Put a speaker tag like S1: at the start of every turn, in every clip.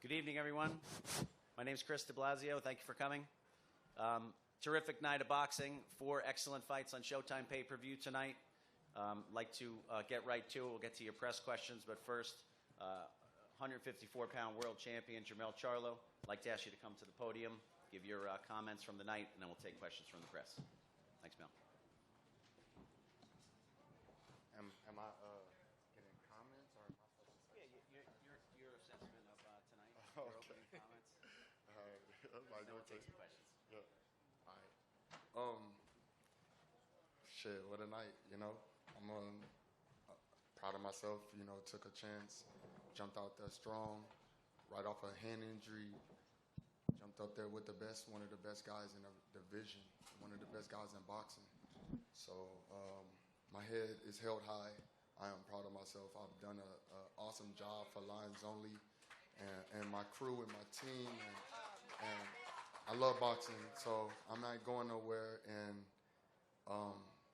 S1: Good evening, everyone. My name is Chris de Blasio. Thank you for coming. Terrific night of boxing. 4 excellent fights on Showtime pay-per-view tonight. Like to get right to it. We'll get to your press questions, but first, 154-pound world champion Jermell Charlo. I'd like to ask you to come to the podium, give your comments from the night, and then we'll take questions from the press. Thanks, Mel.
S2: Am I getting comments, or am I supposed to say?
S1: Yeah, your assessment of tonight.
S2: Oh,
S1: your
S2: okay.
S1: opening comments.
S2: Like,
S1: Then we'll take some questions.
S2: Yeah. All right. Shit, what a night, you know. I'm proud of myself, you know, took a chance, jumped out there strong, right off a hand injury, jumped up there with the best, one of the best guys in the division, one of the best guys in boxing. So my head is held high. I am proud of myself. I've done an awesome job for Lions Only and my crew and my team, and I love boxing, so I'm not going nowhere, and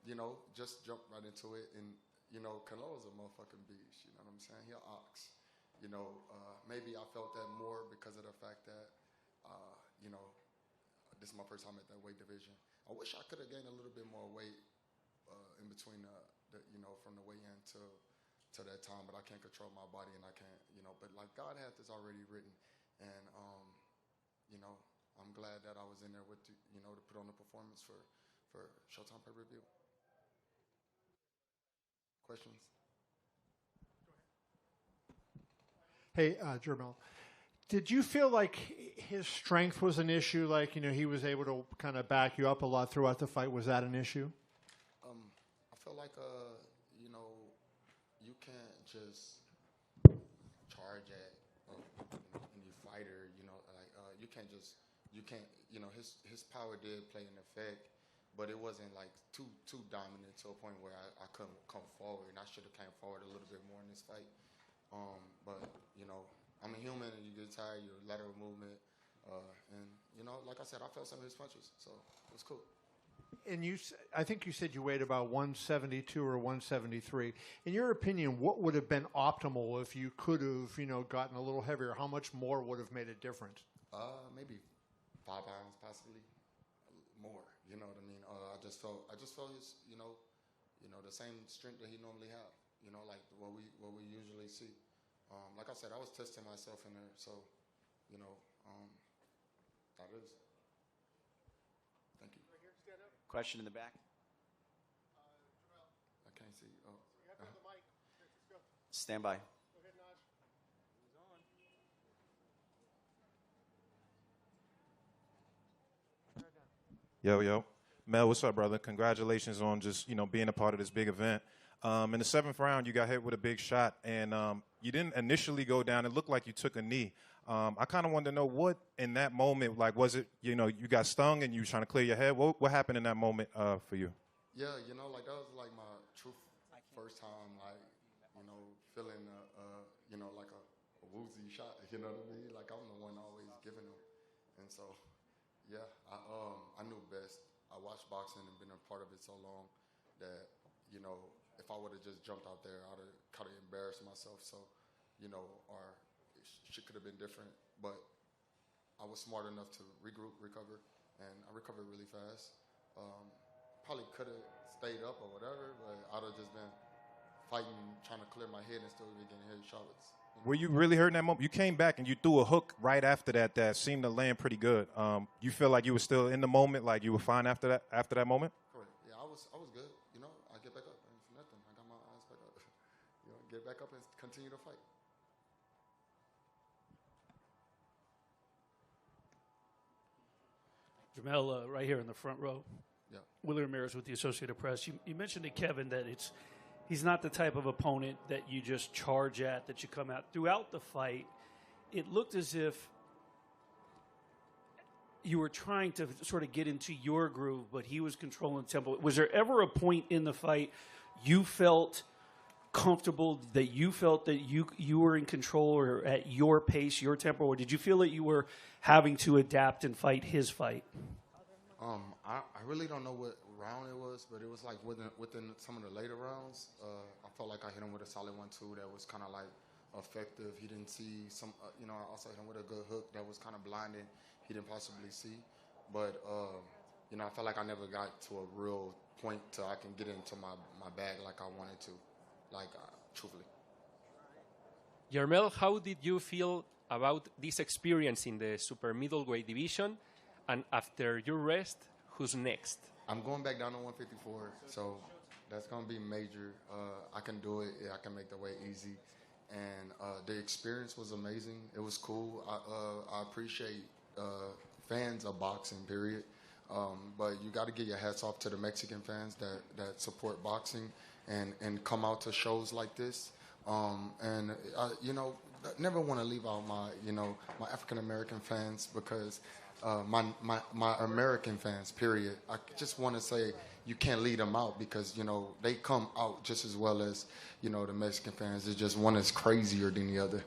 S2: you know, just jump right into it. And you know, Canelo's a motherfucking beast. You know what I'm saying? He's an ox. You know, maybe I felt that more because of the fact that you know, this is my first time at that weight division. I wish I could have gained a little bit more weight in between you know, from the weigh-in to that time, but I can't control my body, and I can't, you know, but like God had this already written, and you know, I'm glad that I was in there with, you know, to put on the performance for Showtime pay-per-view. Questions?
S3: Hey, Jermell, did you feel like his strength was an issue? Like, you know, he was able to kind of back you up a lot throughout the fight. Was that an issue?
S2: I feel like, you know, you can't just charge at any fighter. You know, like you can't, you know, his power did play an effect, but it wasn't like too dominant to a point where I couldn't come forward, and I should have came forward a little bit more in this fight. But you know, I'm a human, and you get tired, your lateral movement, and you know, like I said, I felt some of his punches, so it was cool.
S3: And I think you said you weighed about 172 or 173. In your opinion, what would have been optimal if you could have, you know, gotten a little heavier? How much more would have made a difference?
S2: Maybe 5 pounds, possibly more. You know what I mean? I just felt his, you know, the same strength that he normally have. You know, like what we usually see. Like I said, I was testing myself in there, so you know, that is. Thank you.
S3: Right here, stand up.
S1: Question in the back.
S2: I can't see. Oh.
S3: You have to have the mic. Let's go.
S1: Stand by.
S3: Go ahead, Naj. He's on.
S4: Yo. Mel, what's up, brother? Congratulations on just, you know, being a part of this big event. In the 7th round, you got hit with a big shot, and you didn't initially go down. It looked like you took a knee. I kind of wanted to know what, in that moment, like, was it, you know, you got stung and you were trying to clear your head? What happened in that moment for you?
S2: Yeah, you know, like that was like my first time, like, you know, feeling, you know, like a woozy shot. You know what I mean? Like I'm the one always giving them, and so, yeah, I knew best. I watched boxing and been a part of it so long that, you know, if I would have just jumped out there, I would have kind of embarrassed myself. So, you know, or shit could have been different. But I was smart enough to regroup, recover, and I recovered really fast. Probably could have stayed up or whatever, but I'd have just been fighting, trying to clear my head and still be getting head shots.
S4: Were you really hurting that moment? You came back and you threw a hook right after that seemed to land pretty good. You feel like you were still in the moment, like you were fine after that moment?
S2: Correct. Yeah, I was good. You know, I get back up and it's nothing. I got my eyes back up. You know, get back up and continue to fight.
S5: Jermell, right here in the front row.
S2: Yeah.
S5: Willie Ramirez with the Associated Press. You mentioned to Kevin that he's not the type of opponent that you just charge at, that you come out. Throughout the fight, it looked as if you were trying to sort of get into your groove, but he was controlling the tempo. Was there ever a point in the fight you felt comfortable, that you felt that you were in control or at your pace, your tempo, or did you feel that you were having to adapt and fight his fight?
S2: I really don't know what round it was, but it was like within some of the later rounds. I felt like I hit him with a solid 1-2 that was kind of like effective. He didn't see some, you know, I also hit him with a good hook that was kind of blinding. He didn't possibly see. But, you know, I felt like I never got to a real point to I can get into my bag like I wanted to, like, truthfully.
S6: Jermell, how did you feel about this experience in the super middleweight division? And after your rest, who's next?
S2: I'm going back down to 154, so that's going to be major. I can do it. I can make the weight easy. And the experience was amazing. It was cool. I appreciate fans of boxing, period. But you got to get your hats off to the Mexican fans that support boxing and come out to shows like this. And you know, I never want to leave out my African American fans because my American fans, period. I just want to say you can't leave them out because, you know, they come out just as well as, you know, the Mexican fans. It's just one is crazier than the other.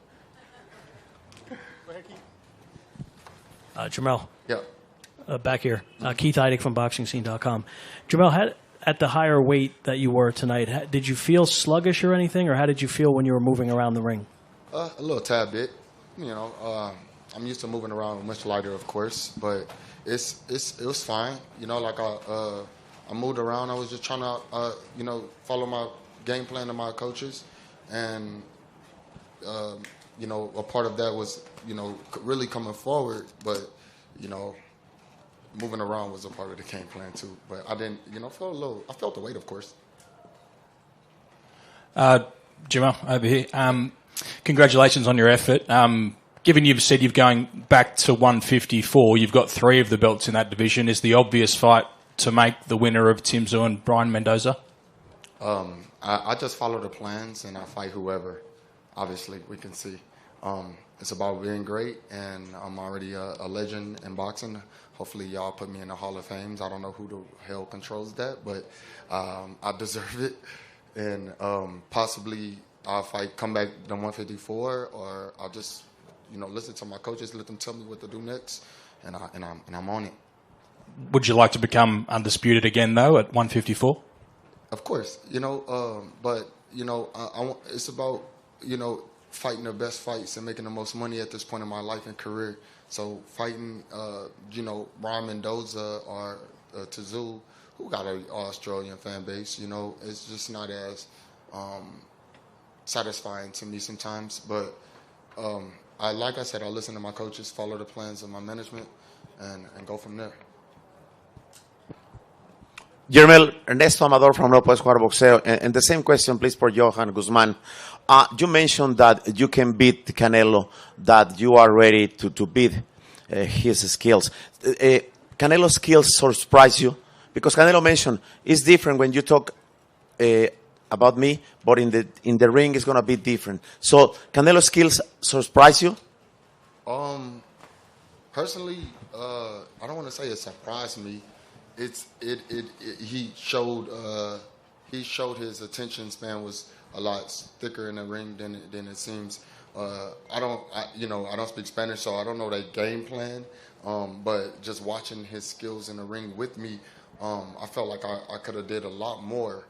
S7: Jermell.
S2: Yeah.
S7: Back here. Keith Eidig from BoxingScene.com. Jermell, at the higher weight that you were tonight, did you feel sluggish or anything, or how did you feel when you were moving around the ring?
S2: A little tad bit. You know, I'm used to moving around much lighter, of course, but it was fine. You know, like I moved around. I was just trying to, you know, follow my game plan of my coaches, and you know, a part of that was, you know, really coming forward, but, you know, moving around was a part of the game plan too. But I didn't, you know, I felt the weight, of course.
S8: Jermell, over here. Congratulations on your effort. Given you've said you're going back to 154, you've got 3 of the belts in that division. Is the obvious fight to make the winner of Tim Tszyu and Brian Mendoza?
S2: I just follow the plans and I fight whoever. Obviously, we can see. It's about being great, and I'm already a legend in boxing. Hopefully, y'all put me in the Hall of Fame. I don't know who the hell controls that, but I deserve it. And possibly I'll come back to 154, or I'll just, you know, listen to my coaches, let them tell me what to do next, and I'm on it.
S8: Would you like to become undisputed again, though, at 154?
S2: Of course, you know, but, you know, it's about, you know, fighting the best fights and making the most money at this point in my life and career. So fighting, you know, Brian Mendoza or Tszyu, who got an Australian fan base, you know, it's just not as satisfying to me sometimes. But like I said, I listen to my coaches, follow the plans of my management, and go from there.
S9: Jermell, Ernesto Amador from No Puedes Jugar Boxeo. And the same question, please, for Johan Guzman. You mentioned that you can beat Canelo, that you are ready to beat his skills. Canelo's skills surprise you? Because Canelo mentioned it's different when you talk about me, but in the ring it's going to be different. So Canelo's skills surprise you?
S2: Personally, I don't want to say it surprised me. He showed his attention span was a lot thicker in the ring than it seems. I don't speak Spanish, so I don't know their game plan. But just watching his skills in the ring with me, I felt like I could have did a lot more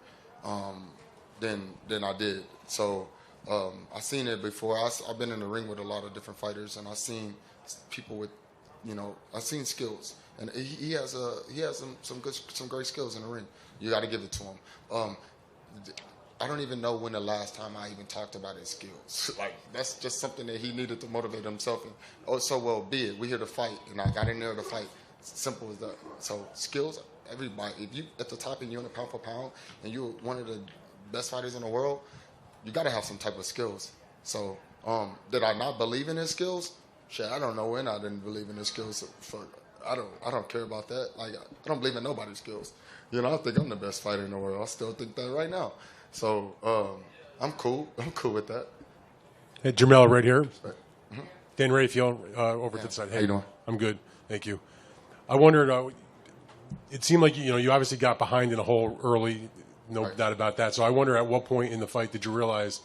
S2: than I did. So I've seen it before. I've been in the ring with a lot of different fighters, and I've seen people with, you know, I've seen skills. And he has some great skills in the ring. You got to give it to him. I don't even know when the last time I even talked about his skills. Like, that's just something that he needed to motivate himself. And so well be it. We're here to fight, and I got in there to fight. Simple as that. So skills, everybody. If you at the top and you're in a pound for pound, and you're one of the best fighters in the world, you got to have some type of skills. So did I not believe in his skills? Shit, I don't know when I didn't believe in his skills. I don't care about that. Like, I don't believe in nobody's skills. You know, I think I'm the best fighter in the world. I still think that right now. So I'm cool. I'm cool with that.
S10: Hey, Jermell, right here. Mm-hmm. Dan Rayfield over to the side. Hey,
S2: how you doing?
S10: I'm good. Thank you. I wondered, it seemed like, you know, you obviously got behind in a hole early, no doubt about that. So I wonder at what point in the fight did you realize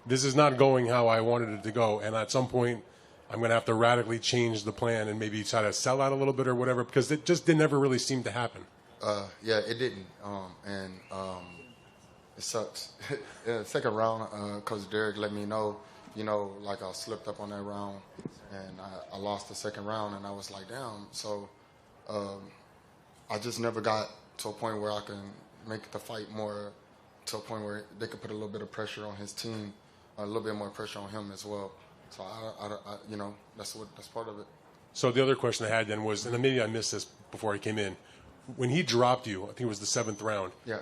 S10: this is not going how I wanted it to go, and at some point I'm going to have to radically change the plan and maybe try to sell out a little bit or whatever, because it just never really seemed to happen.
S2: Yeah, it didn't. It sucks. Yeah, second round, Coach Derek let me know, you know, like I slipped up on that round, and I lost the second round, and I was like, damn. So I just never got to a point where I can make the fight more to a point where they could put a little bit of pressure on his team, a little bit more pressure on him as well. So I you know, that's part of it.
S10: So the other question I had then was, and then maybe I missed this before I came in, when he dropped you, I think it was the 7th round.
S2: Yeah.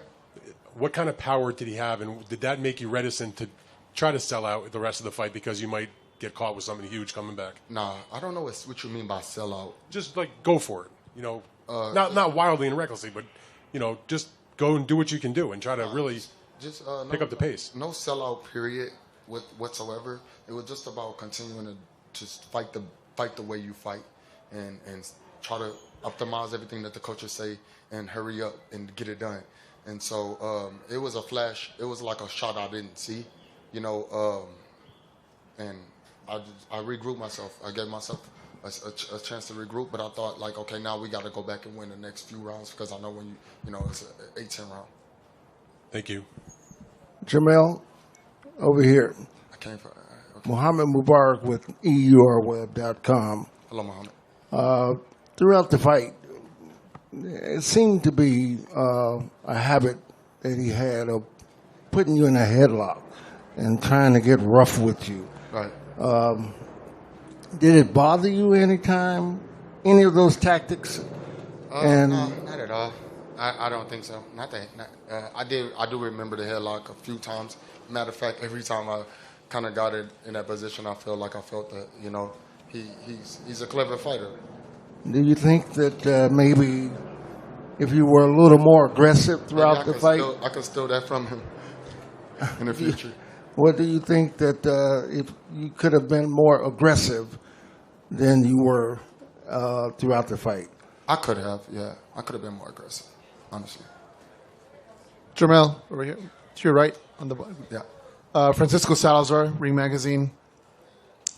S10: What kind of power did he have, and did that make you reticent to try to sell out the rest of the fight because you might get caught with something huge coming back?
S2: Nah, I don't know what you mean by sellout.
S10: Just like go for it, you know, not wildly and recklessly, but you know, just go and do what you can do and try to really
S2: just
S10: pick up the pace.
S2: No sellout period whatsoever. It was just about continuing to just fight the way you fight, and try to optimize everything that the coaches say and hurry up and get it done. And so it was a flash. It was like a shot I didn't see, you know. And I regrouped myself. I gave myself a chance to regroup, but I thought, like, okay, now we got to go back and win the next few rounds because I know when you know, it's an 8-10 round.
S10: Thank you.
S11: Jermell, over here.
S2: I came for okay.
S11: Mohammed Mubarak with EURweb.com.
S2: Hello, Mohammed.
S11: Throughout the fight, it seemed to be a habit that he had of putting you in a headlock and trying to get rough with you.
S2: Right.
S11: Did it bother you anytime, any of those tactics?
S2: No, not at all. I don't think so. Not that. I do remember the headlock a few times. Matter of fact, every time I kind of got it in that position, I felt that, you know, he's a clever fighter.
S11: Do you think that maybe if you were a little more aggressive throughout the fight?
S2: I could steal that from him in the future.
S11: What do you think that if you could have been more aggressive than you were throughout the fight?
S2: I could have, yeah. I could have been more aggressive, honestly.
S12: Jermell, over here. To your right on the
S2: Yeah.
S12: Francisco Salazar, Ring Magazine.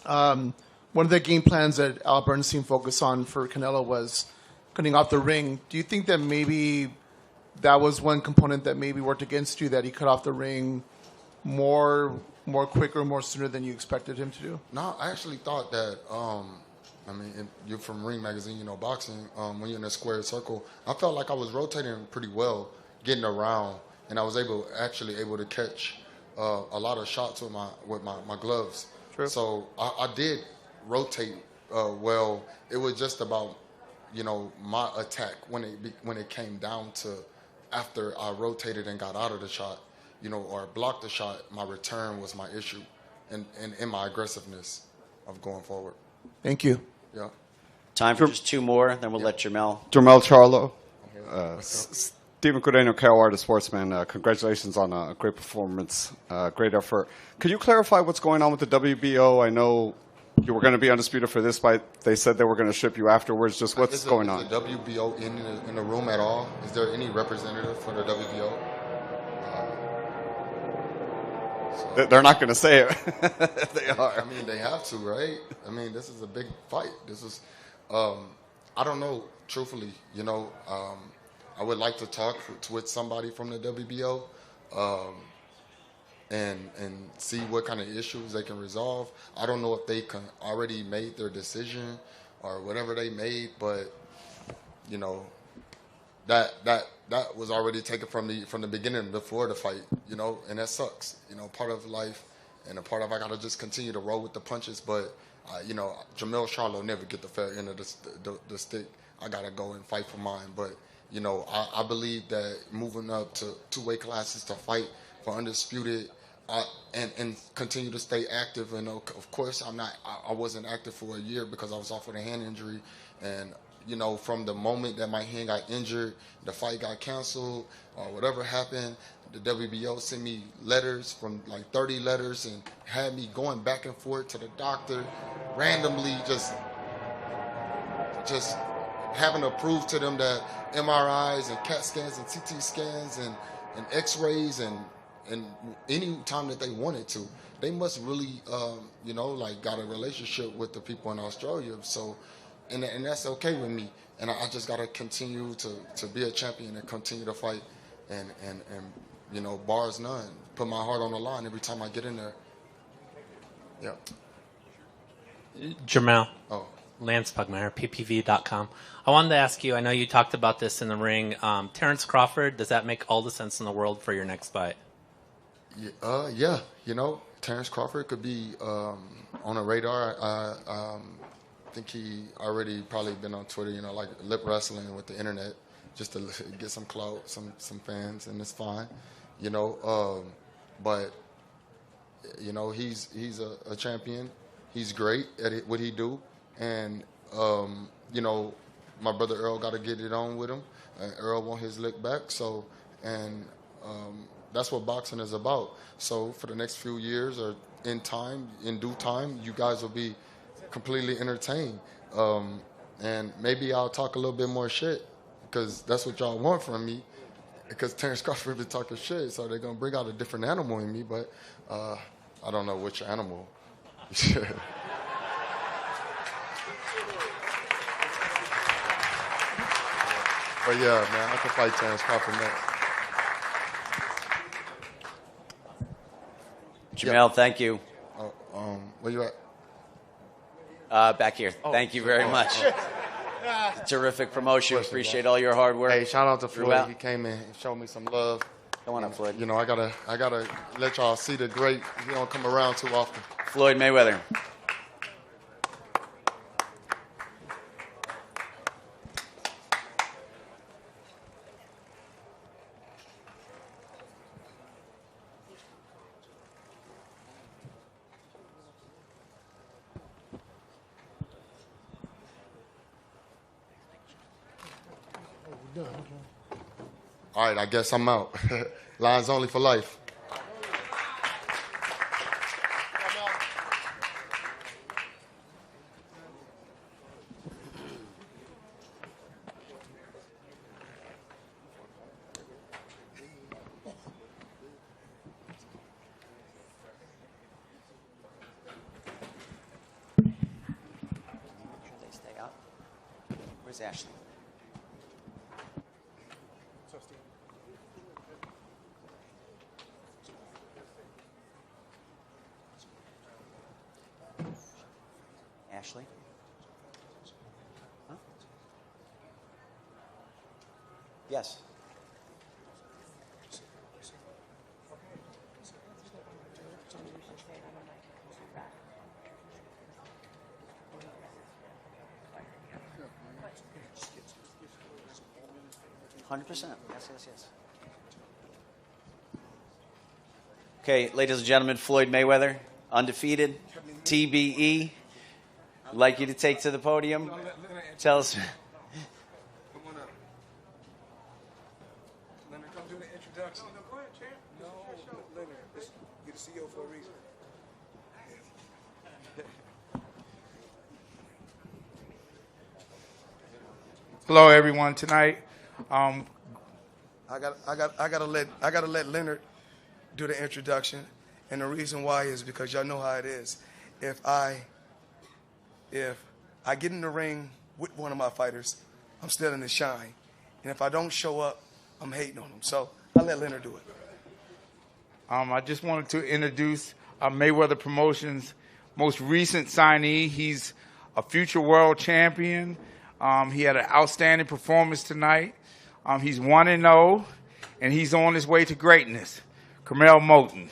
S12: One of the game plans that Al Bernstein focused on for Canelo was cutting off the ring. Do you think that maybe that was one component that maybe worked against you, that he cut off the ring more quicker, more sooner than you expected him to do?
S2: No, I actually thought that, I mean, you're from Ring Magazine, you know, boxing, when you're in a square circle, I felt like I was rotating pretty well, getting around, and I was able to catch a lot of shots with my gloves.
S12: True.
S2: So I did rotate well. It was just about, you know, my attack when it came down to after I rotated and got out of the shot, you know, or blocked the shot. My return was my issue, and in my aggressiveness of going forward.
S12: Thank you.
S2: Yeah.
S1: Time for just 2 more, then we'll let Jermell.
S13: Jermell Charlo, Stephen Cordeño, Cal Artist Sportsman. Congratulations on a great performance, great effort. Could you clarify what's going on with the WBO? I know you were going to be undisputed for this fight. They said they were going to ship you afterwards. Just what's going on?
S2: Is the WBO in the room at all? Is there any representative for the WBO?
S13: They're not going to say it. They are.
S2: I mean, they have to, right? I mean, this is a big fight. This is, I don't know, truthfully, you know, I would like to talk with somebody from the WBO and see what kind of issues they can resolve. I don't know if they already made their decision or whatever they made, but, you know, that was already taken from the beginning before the fight, you know, and that sucks. You know, part of life and a part of I got to just continue to roll with the punches. But, you know, Jermell Charlo never get the fair end of the stick. I got to go and fight for mine. But, you know, I believe that moving up to 2 weight classes to fight for undisputed and continue to stay active. And, of course, I wasn't active for a year because I was off with a hand injury. And, you know, from the moment that my hand got injured, the fight got canceled, or whatever happened, the WBO sent me letters, from like 30 letters, and had me going back and forth to the doctor, randomly just having to prove to them that MRIs and CAT scans and CT scans and X-rays and any time that they wanted to. They must really, you know, like got a relationship with the people in Australia. So, and that's okay with me. And I just got to continue to be a champion and continue to fight and you know, bars none. Put my heart on the line every time I get in there. Yeah.
S14: Jermell.
S2: Oh.
S14: Lance Pugmire, PPV.com. I wanted to ask you, I know you talked about this in the ring. Terrence Crawford, does that make all the sense in the world for your next fight?
S2: Yeah. You know, Terrence Crawford could be on a radar. I think he already probably been on Twitter, you know, like lip wrestling with the internet just to get some clout, some fans, and it's fine. You know, but, you know, he's a champion. He's great at what he do. And, you know, my brother Earl got to get it on with him. And Earl want his lick back. So, and that's what boxing is about. So for the next few years or in due time, you guys will be completely entertained. And maybe I'll talk a little bit more shit because that's what y'all want from me. Because Terrence Crawford been talking shit, so they're going to bring out a different animal in me. But I don't know which animal. But yeah, man, I can fight Terrence Crawford next.
S1: Jermell, thank you.
S2: Where you at?
S1: Back here. Thank you very much. Terrific promotion. Appreciate all your hard work.
S2: Hey, shout out to Floyd.
S1: throughout.
S2: He came in and showed me some love.
S1: Come on up, Floyd.
S2: You know, I gotta let y'all see the great. He don't come around too often.
S1: Floyd Mayweather.
S2: All right, I guess I'm out. Lines only for life.
S1: They stay up. Where's Ashley? Ashley? Huh? Yes. $100%. Yes. Okay, ladies and gentlemen, Floyd Mayweather, undefeated, TBE. I'd like you to take to the podium. Tell us.
S15: Come on up. Leonard, come do the introduction. No, go ahead, champ. No, Leonard, you're the CEO for a reason. Hello, everyone. Tonight, I gotta let Leonard do the introduction, and the reason why is because y'all know how it is. If I get in the ring with one of my fighters, I'm still in the shine, and if I don't show up, I'm hating on them. So I let Leonard do it. I just wanted to introduce Mayweather Promotions' most recent signee. He's a future world champion. He had an outstanding performance tonight. He's 1-0, and he's on his way to greatness. Jermell Moulton.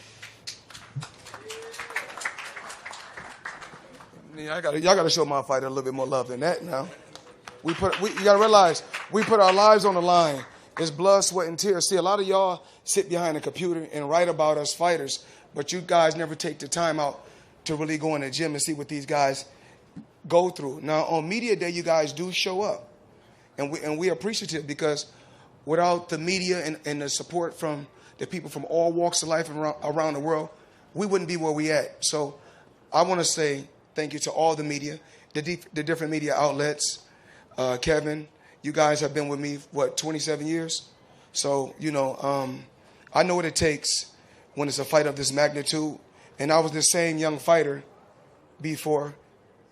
S15: Yeah, y'all gotta show my fighter a little bit more love than that now. You gotta realize, we put our lives on the line. It's blood, sweat, and tears. See, a lot of y'all sit behind a computer and write about us fighters, but you guys never take the time out to really go in the gym and see what these guys go through. Now, on media day, you guys do show up, and we're appreciative because without the media and the support from the people from all walks of life around the world, we wouldn't be where we at. So I want to say thank you to all the media, the different media outlets. Kevin, you guys have been with me, 27 years? So, I know what it takes when it's a fight of this magnitude. And I was the same young fighter before,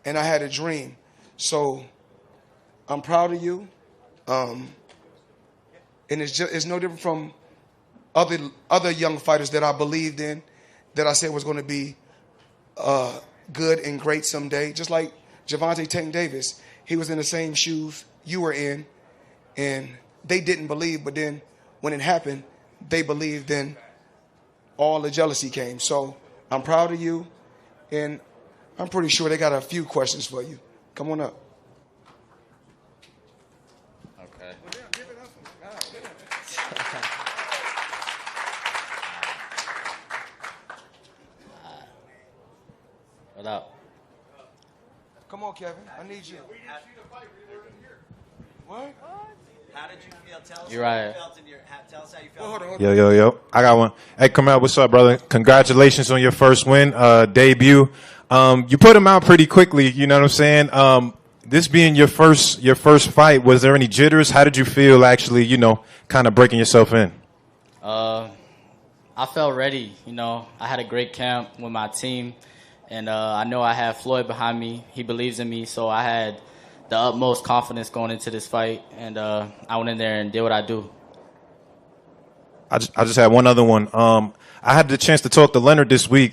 S15: and I had a dream. So I'm proud of you. And it's no different from other young fighters that I believed in, that I said was going to be good and great someday. Just like Gervonta Tank Davis, he was in the same shoes you were in, and they didn't believe, but then when it happened, they believed, then all the jealousy came. So I'm proud of you, and I'm pretty sure they got a few questions for you. Come on up.
S16: Okay. What up?
S15: Come on, Kevin. I need you. What?
S1: How did you feel? Tell us
S16: You're
S1: how
S16: right.
S1: you felt tell us how you felt.
S15: Hold on.
S4: Yo. I got one. Hey, Canelo, what's up, brother? Congratulations on your first win, debut. You put him out pretty quickly. You know what I'm saying? This being your first fight, was there any jitters? How did you feel actually, kind of breaking yourself in?
S16: I felt ready. I had a great camp with my team, and I know I have Floyd behind me. He believes in me, so I had the utmost confidence going into this fight, and I went in there and did what I do.
S4: I just had one other one. I had the chance to talk to Leonard this week.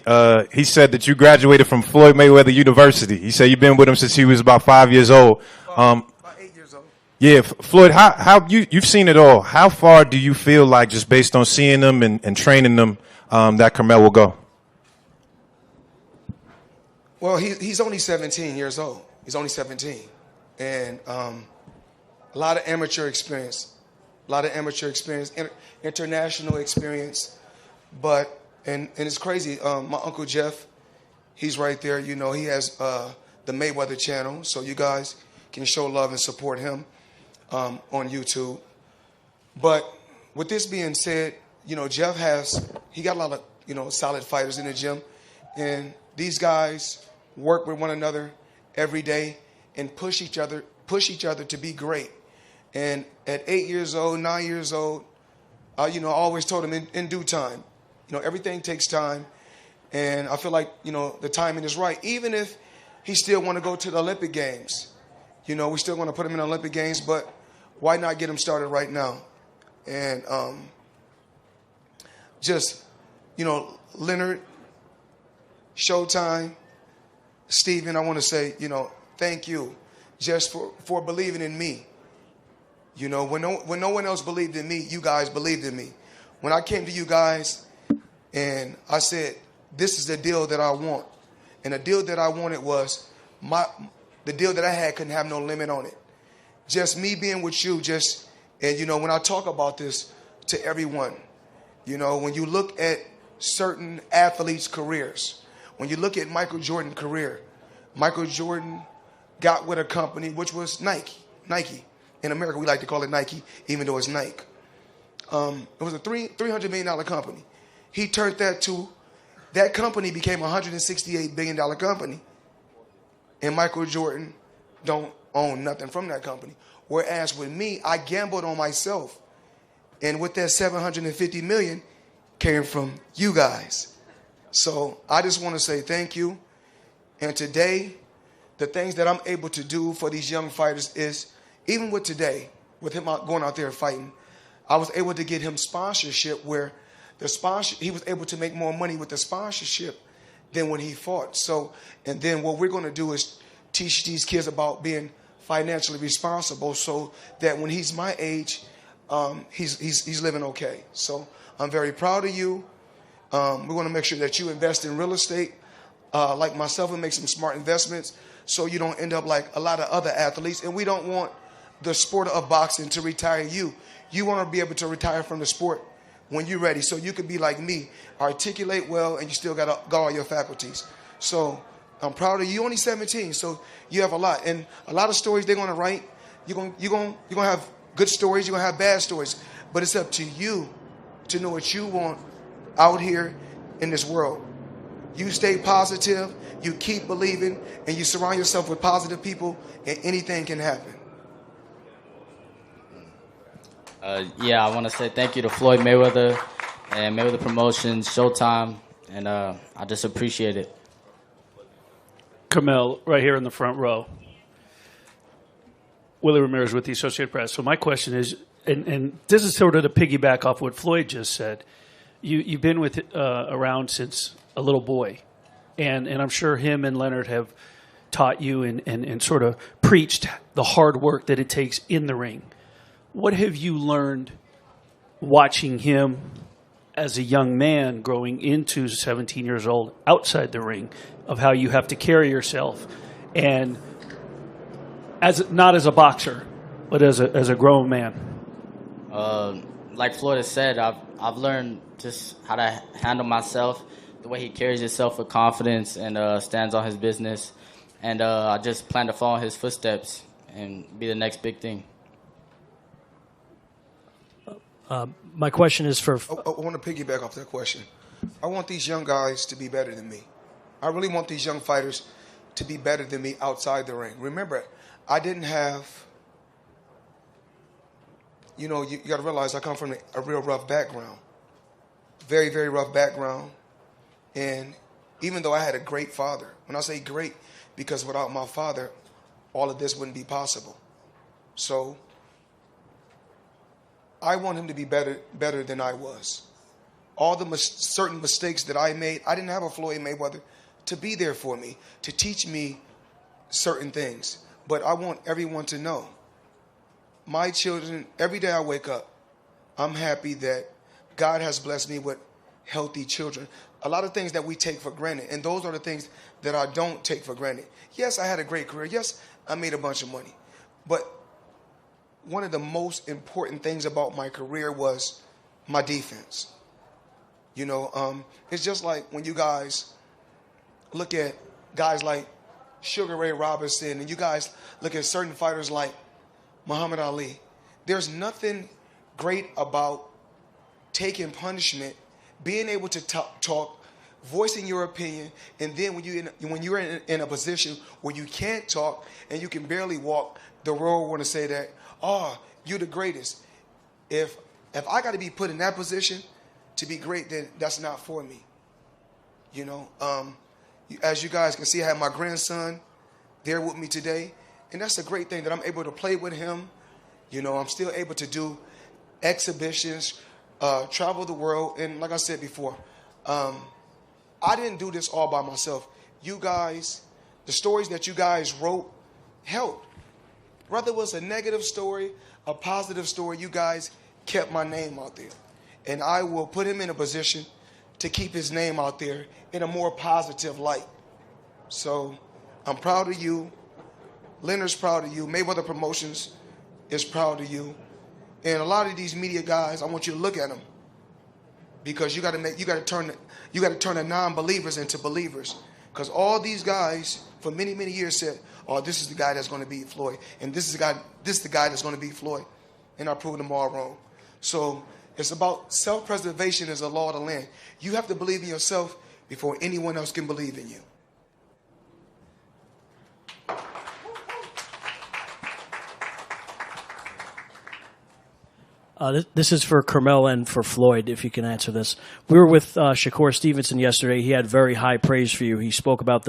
S4: He said that you graduated from Floyd Mayweather University. He said you've been with him since he was about 5 years old.
S15: About 8 years old.
S4: Yeah, Floyd, how you've seen it all. How far do you feel like, just based on seeing them and training them, that Canelo will go?
S15: Well, he's only 17 years old. He's only 17. And a lot of amateur experience, international experience. But, and it's crazy, my Uncle Jeff, he's right there. He has the Mayweather channel, so you guys can show love and support him on YouTube. But with this being said, Jeff he got a lot of, solid fighters in the gym. And these guys work with one another every day and push each other to be great. And at 8 years old, 9 years old, I always told him in due time. Everything takes time, and I feel like the timing is right. Even if he still want to go to the Olympic Games, we still want to put him in the Olympic Games. But why not get him started right now? And Leonard, Showtime, Steven, I want to say thank you just for believing in me. When no one else believed in me, you guys believed in me. When I came to you guys and I said, this is the deal that I want. And the deal that I wanted was the deal that I had couldn't have no limit on it. Just me being with you, and when I talk about this to everyone, when you look at certain athletes' careers, when you look at Michael Jordan's career, Michael Jordan got with a company which was Nike. In America, we like to call it Nike, even though it's Nike. It was a $300 million company. He turned that company became a $168 billion company. And Michael Jordan don't own nothing from that company. Whereas with me, I gambled on myself. And with that $750 million came from you guys. So I just want to say thank you. And today, the things that I'm able to do for these young fighters is, even with today, with him going out there fighting, I was able to get him sponsorship where he was able to make more money with the sponsorship than when he fought. So, and then what we're going to do is teach these kids about being financially responsible so that when he's my age, he's living okay. So I'm very proud of you. We want to make sure that you invest in real estate, like myself, and make some smart investments so you don't end up like a lot of other athletes. And we don't want the sport of boxing to retire you. You want to be able to retire from the sport when you're ready, so you can be like me, articulate well, and you still got all your faculties. So I'm proud of you. You're only 17, so you have a lot. And a lot of stories they're going to write. You're going to have good stories. You're going to have bad stories. But it's up to you to know what you want out here in this world. You stay positive, you keep believing, and you surround yourself with positive people, and anything can happen.
S16: Yeah, I want to say thank you to Floyd Mayweather and Mayweather Promotions, Showtime, and I just appreciate it.
S5: Carmel, right here in the front row. Willie Ramirez with the Associated Press. So my question is, and this is sort of to piggyback off what Floyd just said. You've been with around since a little boy. and I'm sure him and Leonard have taught you and sort of preached the hard work that it takes in the ring. What have you learned watching him as a young man growing into 17 years old outside the ring, of how you have to carry yourself, and not as a boxer, but as a grown man?
S16: Like Floyd has said, I've learned just how to handle myself, the way he carries himself with confidence and stands on his business. And I just plan to follow in his footsteps and be the next big thing.
S7: My question is for...
S15: I want to piggyback off that question. I want these young guys to be better than me. I really want these young fighters to be better than me outside the ring. Remember, I didn't have... You know, you got to realize I come from a real rough background. Very, very rough background. And even though I had a great father, when I say great, because without my father, all of this wouldn't be possible. So I want him to be better than I was. All the certain mistakes that I made, I didn't have a Floyd Mayweather to be there for me, to teach me certain things. But I want everyone to know, my children, every day I wake up, I'm happy that God has blessed me with healthy children. A lot of things that we take for granted, and those are the things that I don't take for granted. Yes, I had a great career. Yes, I made a bunch of money. But one of the most important things about my career was my defense. You know, it's just like when you guys look at guys like Sugar Ray Robinson, and you guys look at certain fighters like Muhammad Ali. There's nothing great about taking punishment, being able to talk, voicing your opinion, and then when you're in a position where you can't talk and you can barely walk, the world want to say that, oh, you're the greatest. If I got to be put in that position to be great, then that's not for me. You know, as you guys can see, I have my grandson there with me today, and that's a great thing that I'm able to play with him. You know, I'm still able to do exhibitions, travel the world, and like I said before, I didn't do this all by myself. You guys, the stories that you guys wrote helped. Whether it was a negative story, a positive story, you guys kept my name out there. And I will put him in a position to keep his name out there in a more positive light. So I'm proud of you. Leonard's proud of you. Mayweather Promotions is proud of you. And a lot of these media guys, I want you to look at them, because you got to turn the non-believers into believers. Because all these guys for many, many years said, "Oh, this is the guy that's going to beat Floyd, and this is the guy that's going to beat Floyd," and I proved them all wrong. So it's about self-preservation as a law of the land. You have to believe in yourself before anyone else can believe in you.
S7: This is for Jermell and for Floyd, if you can answer this. We were with Shakur Stevenson yesterday. He had very high praise for you. He spoke about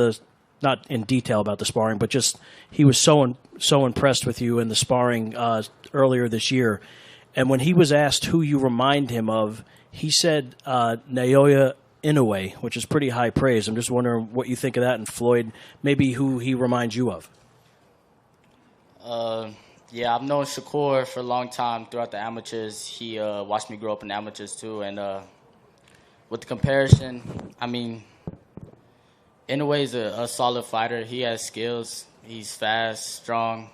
S7: not in detail about the sparring, but just he was so impressed with you in the sparring earlier this year. And when he was asked who you remind him of, he said Naoya Inoue, which is pretty high praise. I'm just wondering what you think of that, and Floyd, maybe who he reminds you of.
S16: Yeah, I've known Shakur for a long time throughout the amateurs. He watched me grow up in the amateurs too. And with the comparison, I mean, Inoue is a solid fighter. He has skills. He's fast, strong.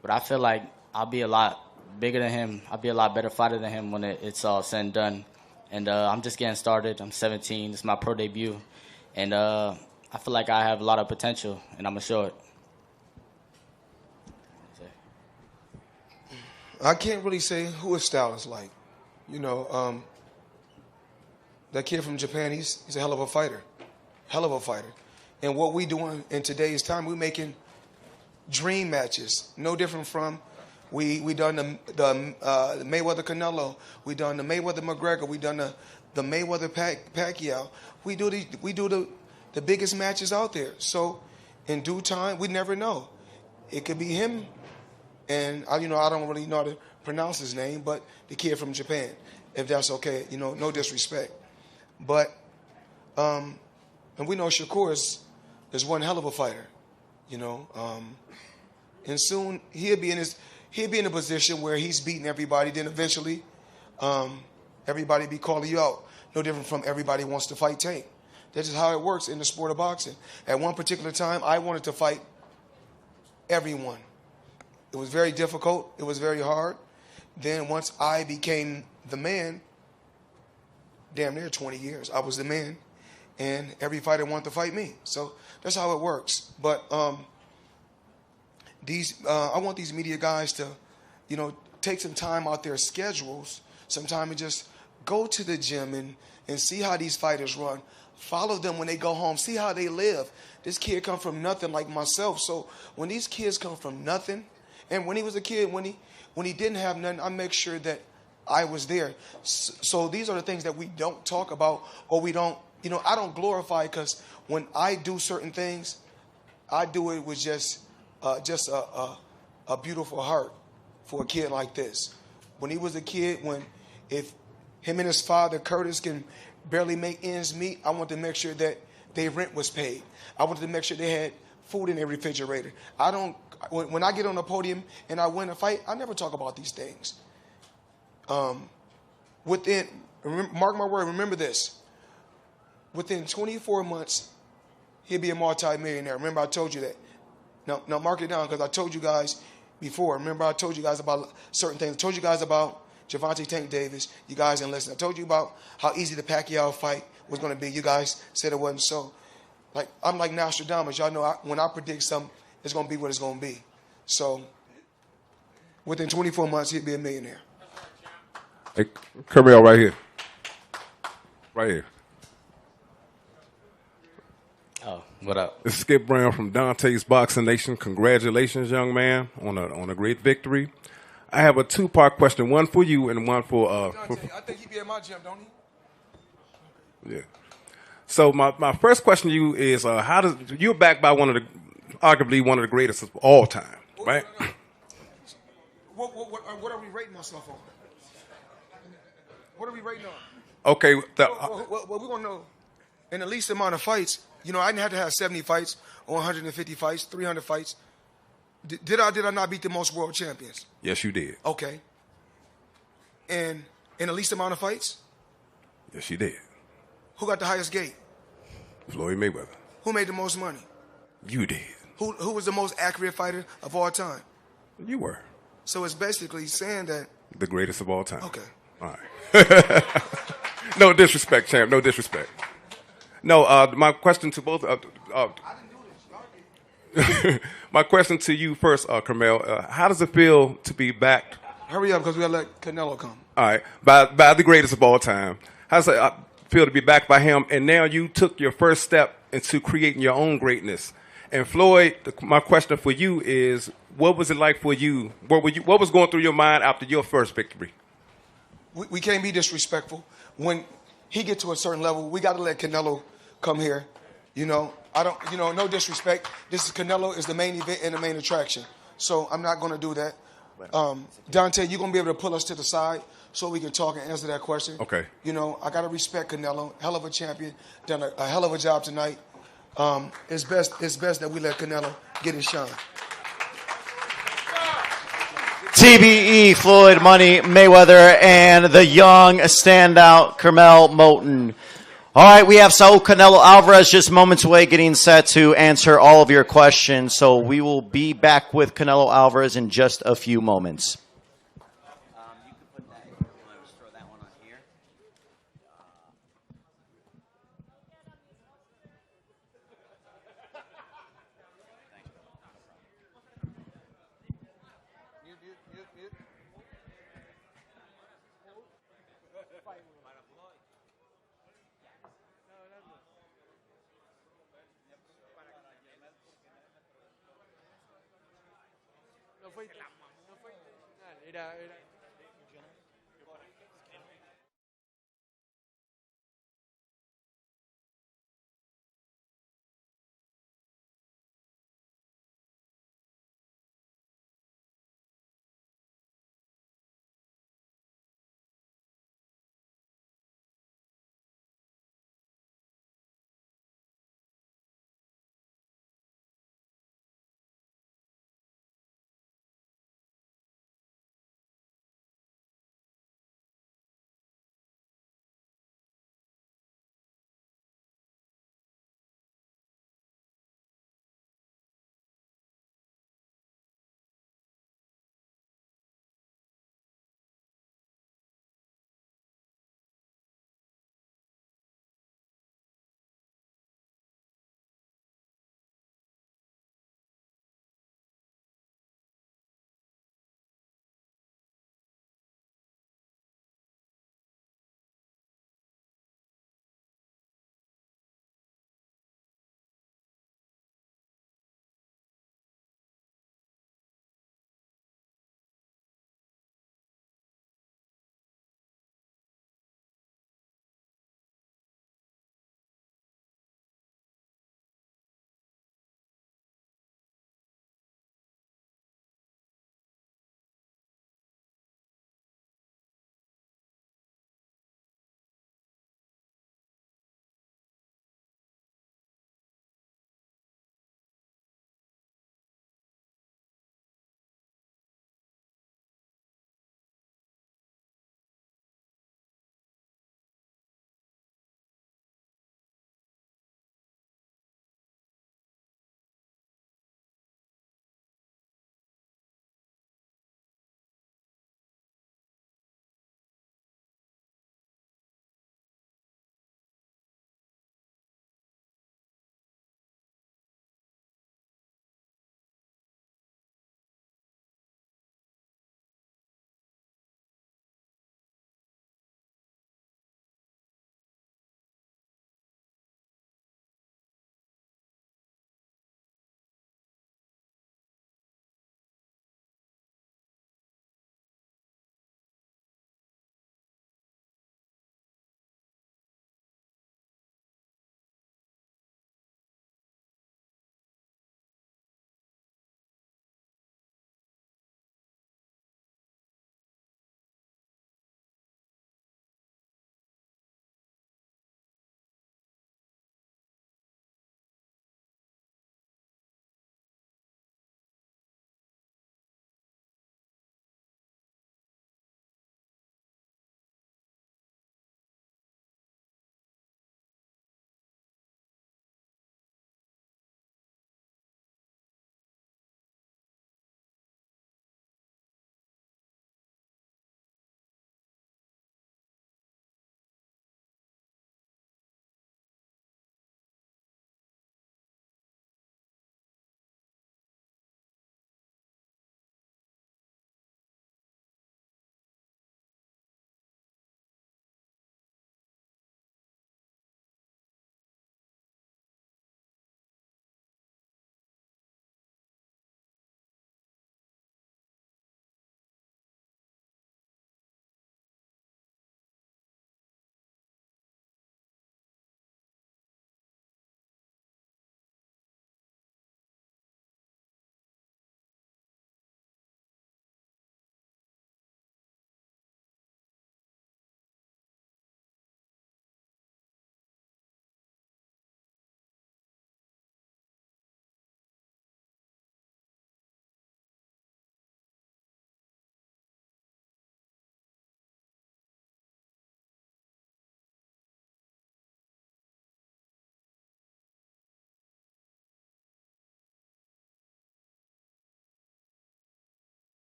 S16: But I feel like I'll be a lot bigger than him. I'll be a lot better fighter than him when it's all said and done. And I'm just getting started. I'm 17. It's my pro debut. And I feel like I have a lot of potential, and I'm going to show it.
S15: I can't really say who his style is like. You know, that kid from Japan, he's a hell of a fighter. Hell of a fighter. And what we doing in today's time, we making dream matches. No different from, we done the Mayweather Canelo. We done the Mayweather McGregor. We done the Mayweather Pacquiao. We do the biggest matches out there. So in due time, we never know. It could be him. And I don't really know how to pronounce his name, but the kid from Japan, if that's okay, no disrespect. But And we know Shakur is one hell of a fighter, you know. And soon he'll be in a position where he's beating everybody. Then eventually, everybody be calling you out. No different from everybody wants to fight Tank. That's just how it works in the sport of boxing. At one particular time, I wanted to fight everyone. It was very difficult. It was very hard. Then once I became the man, damn near 20 years, I was the man, and every fighter wanted to fight me. So that's how it works. But I want these media guys to, you know, take some time out their schedules, some time and just go to the gym and see how these fighters run. Follow them when they go home. See how they live. This kid come from nothing like myself. So when these kids come from nothing, and when he was a kid, when he didn't have nothing, I make sure that I was there. So these are the things that we don't talk about, or we don't, you know, I don't glorify, because when I do certain things, I do it with just a beautiful heart for a kid like this. When he was a kid, if him and his father, Curtis, can barely make ends meet, I want to make sure that their rent was paid. I wanted to make sure they had food in their refrigerator. When I get on the podium and I win a fight, I never talk about these things. Mark my word, remember this. Within 24 months, he'll be a multi-millionaire. Remember, I told you that. Now mark it down, because I told you guys before. Remember, I told you guys about certain things. I told you guys about Gervonta Tank Davis. You guys didn't listen. I told you about how easy the Pacquiao fight was going to be. You guys said it wasn't so. Like, I'm like Nostradamus. Y'all know when I predict something, it's going to be what it's going to be. So within 24 months, he'd be a millionaire.
S17: Hey, Jermell, right here. Right here.
S16: Oh, what up?
S17: This is Skip Brown from Dante's Boxing Nation. Congratulations, young man, on a great victory. I have a two-part question, one for you and one for
S15: Dante, I think he be at my gym, don't he?
S17: yeah. So my first question to you is, you're backed by arguably one of the greatest of all time, right?
S15: What are we rating myself on? What are we rating on?
S17: Okay.
S15: Well, we're going to know in the least amount of fights. You know, I didn't have to have 70 fights or 150 fights, 300 fights. Did I not beat the most world champions?
S17: Yes, you did.
S15: Okay. And in the least amount of fights?
S17: Yes, you did.
S15: Who got the highest gate?
S17: Floyd Mayweather.
S15: Who made the most money?
S17: You did.
S15: Who was the most accurate fighter of all time?
S17: You were.
S15: So it's basically saying that.
S17: The greatest of all time.
S15: Okay.
S17: All right. No disrespect, champ. No disrespect. No, my question to both. My question to you first, Jermell. How does it feel to be backed?
S15: Hurry up, because we got to let Canelo come.
S17: All right, by the greatest of all time. How does it feel to be backed by him? And now you took your first step into creating your own greatness. And Floyd, my question for you is, what was it like for you? What was going through your mind after your first victory?
S15: We can't be disrespectful. When he get to a certain level, we got to let Canelo come here. You know, no disrespect. This is Canelo is the main event and the main attraction. So I'm not going to do that. Dante, you're going to be able to pull us to the side so we can talk and answer that question.
S17: Okay.
S15: You know, I got to respect Canelo. Hell of a champion. Done a hell of a job tonight. It's best that we let Canelo get his shine.
S9: TBE, Floyd Money Mayweather, and the young standout Jermell Moulton. All right, we have Saul Canelo Alvarez just moments away getting set to answer all of your questions. So we will be back with Canelo Alvarez in just a few moments.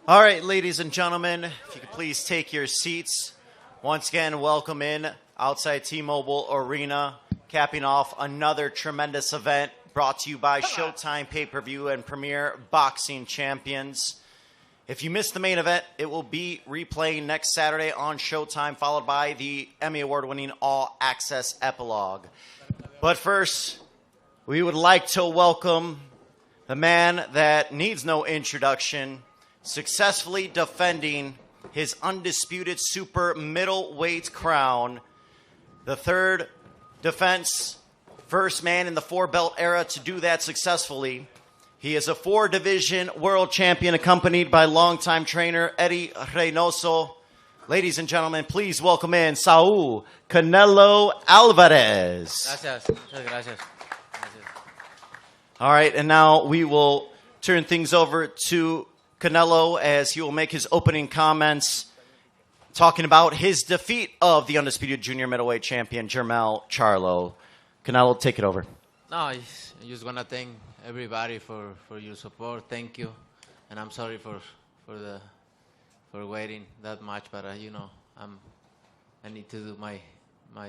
S1: All right, ladies and gentlemen, if you could please take your seats. Once again, welcome in outside T-Mobile Arena, capping off another tremendous event brought to you by Showtime Pay-Per-View and Premier Boxing Champions. If you missed the main event, it will be replaying next Saturday on Showtime, followed by the Emmy Award-winning All Access Epilogue. But first, we would like to welcome the man that needs no introduction, successfully defending his undisputed super middleweight crown, the third defense, first man in the four-belt era to do that successfully. He is a four-division world champion accompanied by longtime trainer Eddie Reynoso. Ladies and gentlemen, please welcome in Saul Canelo Alvarez.
S18: Gracias. Muchas gracias.
S1: All right, and now we will turn things over to Canelo as he will make his opening comments talking about his defeat of the undisputed junior middleweight champion, Jermell Charlo. Canelo, take it over.
S18: No, I just want to thank everybody for your support. Thank you. And I'm sorry for waiting that much, but you know, I need to do my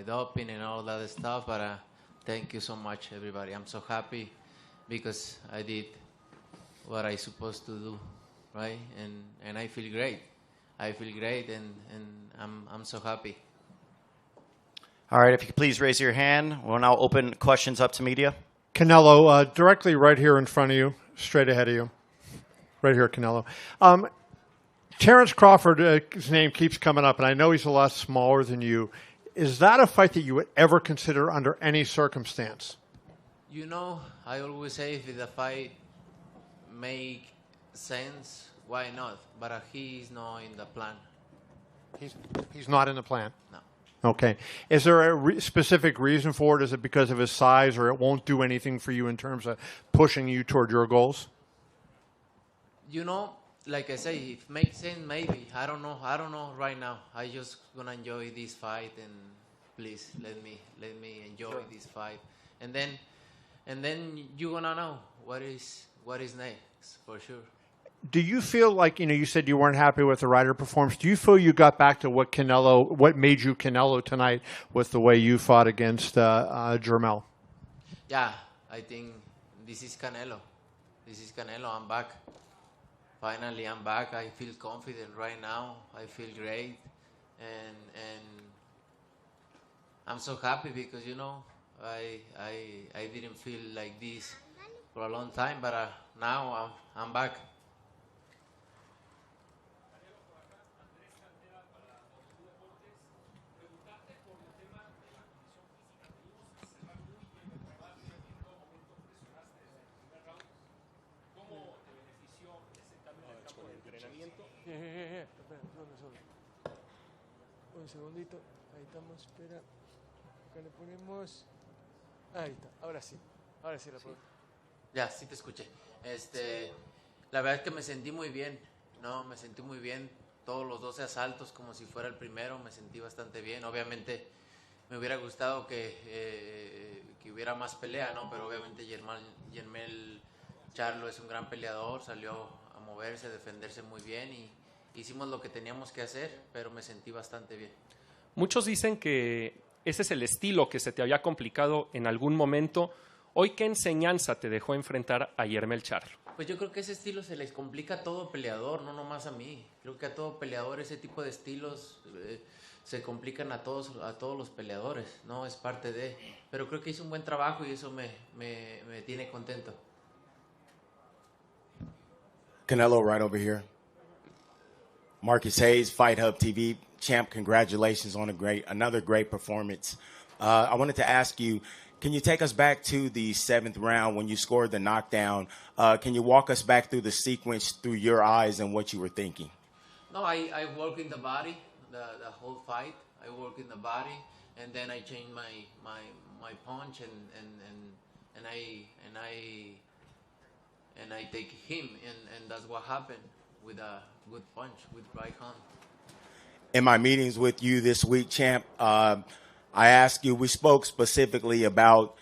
S18: doping and all that stuff, but thank you so much, everybody. I'm so happy because I did what I supposed to do, right? And I feel great. I feel great, and I'm so happy.
S1: All right, if you could please raise your hand. We'll now open questions up to media.
S3: Canelo, directly right here in front of you, straight ahead of you. Right here, Canelo. Terrence Crawford's name keeps coming up, and I know he's a lot smaller than you. Is that a fight that you would ever consider under any circumstance?
S18: You know, I always say if the fight make sense, why not? But he's not in the plan.
S3: He's not in the plan?
S18: No.
S3: Okay. Is there a specific reason for it? Is it because of his size, or it won't do anything for you in terms of pushing you toward your goals?
S18: You know, like I say, if it makes sense, maybe. I don't know right now. I just gonna enjoy this fight, and please let me enjoy this fight, and then you're gonna know what is next for sure.
S3: Do you feel like, you said you weren't happy with the Ryder performance. Do you feel you got back to what made you Canelo tonight with the way you fought against Jermell?
S18: Yeah, I think this is Canelo. This is Canelo. I'm back. Finally, I'm back. I feel confident right now. I feel great. And I'm so happy because, I didn't feel like this for a long time, but now I'm back.
S19: Un segundito, ahí estamos, espera. Acá le ponemos. Ahí está, ahora sí la puedo.
S18: Ya, sí te escuché. La verdad es que me sentí muy bien, ¿no? Me sentí muy bien. Todos los 12 asaltos como si fuera el primero, me sentí bastante bien. Obviamente me hubiera gustado que hubiera más pelea, ¿no? Pero obviamente Jermell Charlo es un gran peleador, salió a moverse, a defenderse muy bien y hicimos lo que teníamos que hacer, pero me sentí bastante bien.
S6: Muchos dicen que ese es el estilo que se te había complicado en algún momento. Hoy, ¿qué enseñanza te dejó enfrentar a Jermell Charlo?
S18: Pues yo creo que ese estilo se les complica a todo peleador, no nomás a mí. Creo que a todo peleador ese tipo de estilos se complican a todos los peleadores, ¿no? Es parte de... Pero creo que hice un buen trabajo y eso me tiene contento.
S20: Canelo, right over here. Marcus Hayes, Fight Hub TV. Champ, congratulations on another great performance. I wanted to ask you, can you take us back to the 7th round when you scored the knockdown? Can you walk us back through the sequence through your eyes and what you were thinking?
S18: No, I work in the body, the whole fight. I work in the body, and then I change my punch, and I take him, and that's what happened with a good punch with right hand.
S20: In my meetings with you this week, Champ, I asked you, we spoke specifically about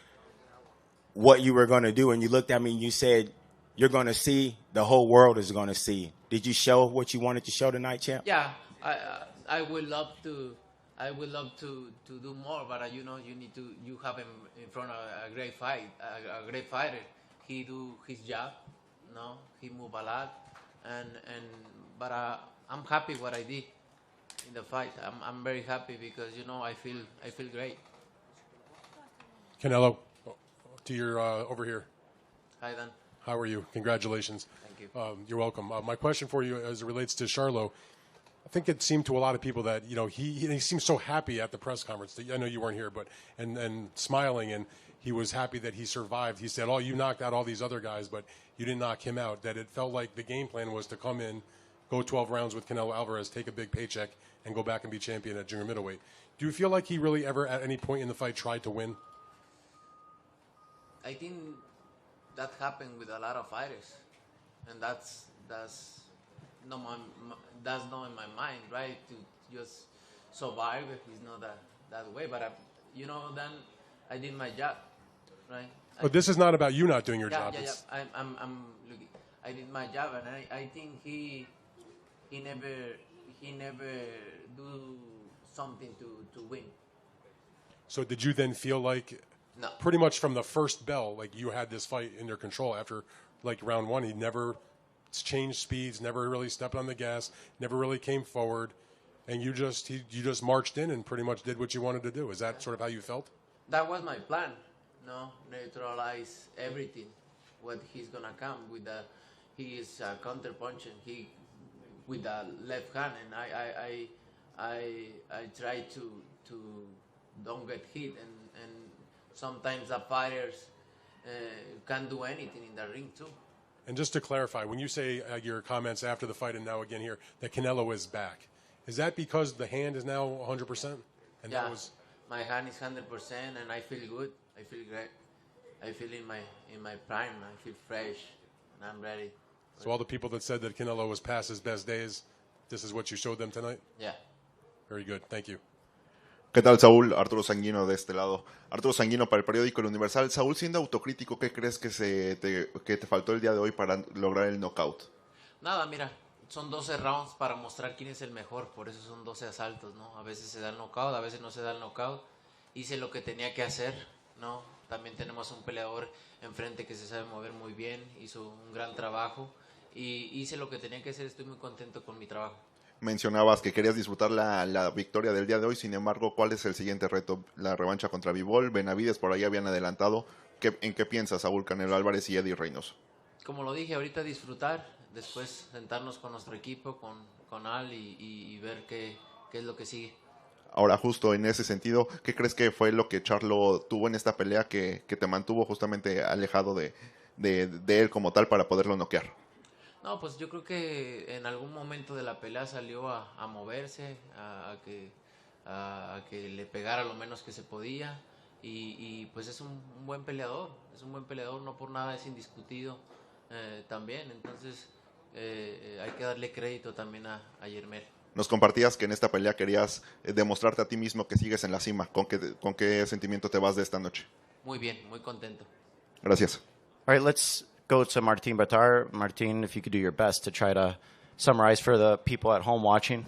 S20: what you were going to do, and you looked at me and you said, you're going to see, the whole world is going to see. Did you show what you wanted to show tonight, champ?
S18: Yeah, I would love to. I would love to do more, but you know, you have him in front of a great great fighter. He do his job, no, he move a lot, but I'm happy what I did in the fight. I'm very happy because you know I feel great.
S10: Canelo, to your over here.
S18: Hi, Dan.
S10: How are you? Congratulations.
S18: Thank you.
S10: You're welcome. My question for you, as it relates to Charlo, I think it seemed to a lot of people that he seemed so happy at the press conference. I know you weren't here, but and smiling, and he was happy that he survived. He said, "Oh, you knocked out all these other guys, but you didn't knock him out." That it felt like the game plan was to come in, go 12 rounds with Canelo Alvarez, take a big paycheck, and go back and be champion at junior middleweight. Do you feel like he really ever, at any point in the fight, tried to win?
S18: I think that happened with a lot of fighters, and that's not in my mind, right? To just survive. It's not that way, but then I did my job, right?
S10: But this is not about you not doing your job.
S18: Yeah. Look, I did my job, and I think he never do something to win.
S10: So did you then feel like,
S18: no,
S10: pretty much from the first bell, like you had this fight in your control after like round one? He never changed speeds, never really stepped on the gas, never really came forward, and you just marched in and pretty much did what you wanted to do. Is that sort of how you felt?
S18: That was my plan. No, neutralize everything. What he's gonna come with he is counter punching. He with the left hand, and I try to don't get hit, and sometimes the fighters can't do anything in the ring too.
S10: And just to clarify, when you say your comments after the fight and now again here that Canelo is back, is that because the hand is now 100%? And
S18: yeah,
S10: that was...
S18: my hand is 100%, and I feel good. I feel great. I feel in my prime. I feel fresh, and I'm ready.
S10: So all the people that said that Canelo was past his best days, this is what you showed them tonight?
S18: Yeah.
S10: Very good. Thank you.
S21: ¿Qué tal, Saúl? Arturo Sanguino de este lado. Arturo Sanguino para el periódico El Universal. Saúl, siendo autocrítico, ¿qué crees que te faltó el día de hoy para lograr el knockout?
S18: Nada, mira, son 12 rounds para mostrar quién es el mejor, por eso son 12 asaltos, ¿no? A veces se da el knockout, a veces no se da el knockout. Hice lo que tenía que hacer, ¿no? También tenemos un peleador enfrente que se sabe mover muy bien, hizo un gran trabajo y hice lo que tenía que hacer, estoy muy contento con mi trabajo.
S21: Mencionabas que querías disfrutar la victoria del día de hoy, sin embargo, ¿cuál es el siguiente reto? La revancha contra Bivol, Benavides por ahí habían adelantado. ¿En qué piensas, Saúl Canelo Álvarez y Eddie Reynoso?
S18: Como lo dije, ahorita disfrutar, después sentarnos con nuestro equipo, con Al y ver qué es lo que sigue.
S21: Ahora, justo en ese sentido, ¿qué crees que fue lo que Charlo tuvo en esta pelea que te mantuvo justamente alejado de él como tal para poderlo noquear?
S18: No, pues yo creo que en algún momento de la pelea salió a moverse, a que le pegara lo menos que se podía y pues es un buen peleador, no por nada es indiscutido también, entonces hay que darle crédito también a Jermell.
S21: Nos compartías que en esta pelea querías demostrarte a ti mismo que sigues en la cima. ¿Con qué sentimiento te vas de esta noche?
S18: Muy bien, muy contento.
S21: Gracias.
S22: All right, let's go to Martin Batar. Martin, if you could do your best to try to summarize for the people at home watching.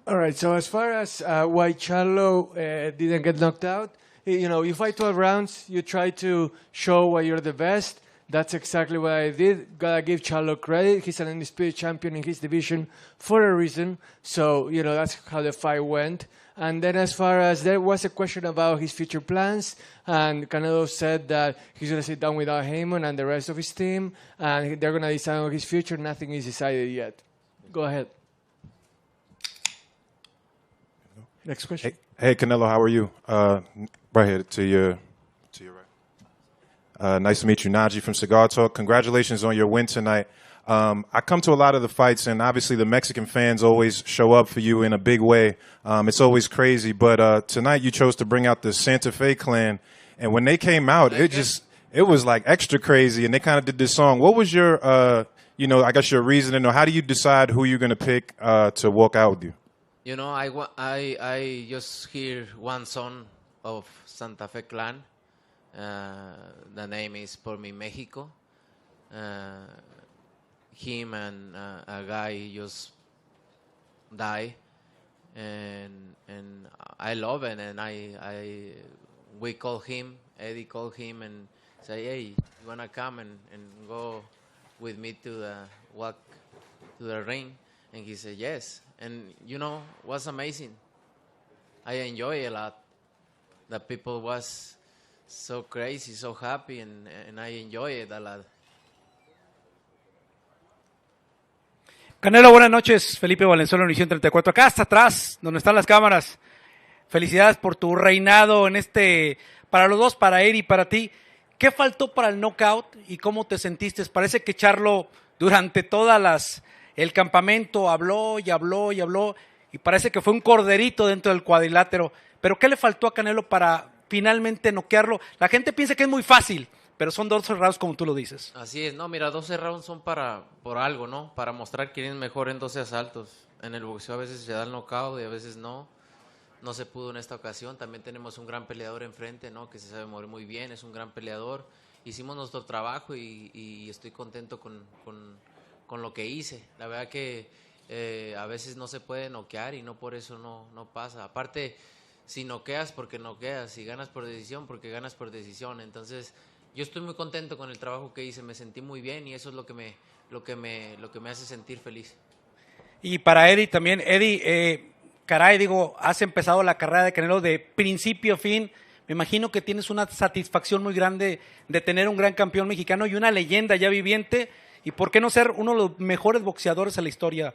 S19: All right, so as far as why Charlo didn't get knocked out, you fight 12 rounds, you try to show why you're the best. That's exactly what I did. Gotta give Charlo credit. He's an undisputed champion in his division for a reason. So, that's how the fight went. And then as far as there was a question about his future plans, and Canelo said that he's going to sit down with Al Heyman and the rest of his team, and they're going to decide on his future. Nothing is decided yet. Go ahead. Next question.
S4: Hey, Canelo, how are you? Right here to your right. Nice to meet you, Najee from Cigar Talk. Congratulations on your win tonight. I come to a lot of the fights, and obviously the Mexican fans always show up for you in a big way. It's always crazy, but tonight you chose to bring out the Santa Fe clan, and when they came out, it was like extra crazy, and they kind of did this song. What was your, I guess your reasoning, or how do you decide who you're going to pick to walk out with you?
S18: I just hear one song of Santa Fe clan. The name is Por Mi Mexico. him and a guy just die, and I love it, and we call him, Eddie called him and say, hey, you wanna come and go with me to walk to the ring? And he said yes, and you know what's amazing, I enjoy it a lot. The people was so crazy, so happy, and I enjoy it a lot.
S8: Canelo, buenas noches. Felipe Valenzuela, Univisión 34. Acá hasta atrás, donde están las cámaras. Felicidades por tu reinado en para los dos, para Eddie y para ti. ¿Qué faltó para el knockout y cómo te sentiste? Parece que Charlo durante el campamento habló y habló y habló y parece que fue un corderito dentro del cuadrilátero. Pero ¿qué le faltó a Canelo para finalmente noquearlo? La gente piensa que es muy fácil, pero son 12 rounds como tú lo dices.
S18: Así es, no, mira, 12 rounds son por algo, ¿no? Para mostrar quién es mejor en 12 asaltos. En el boxeo a veces se da el knockout y a veces no. No se pudo en esta ocasión. También tenemos un gran peleador enfrente, ¿no? Que se sabe mover muy bien, es un gran peleador. Hicimos nuestro trabajo y estoy contento con lo que hice. La verdad que a veces no se puede noquear y no por eso no pasa. Aparte, si noqueas, porque noqueas. Si ganas por decisión, porque ganas por decisión. Entonces, yo estoy muy contento con el trabajo que hice. Me sentí muy bien y eso es lo que me hace sentir feliz.
S8: Y para Eddie también. Eddie, caray, has empezado la carrera de Canelo de principio a fin. Me imagino que tienes una satisfacción muy grande de tener un gran campeón mexicano y una leyenda ya viviente. ¿Y por qué no ser uno de los mejores boxeadores en la historia?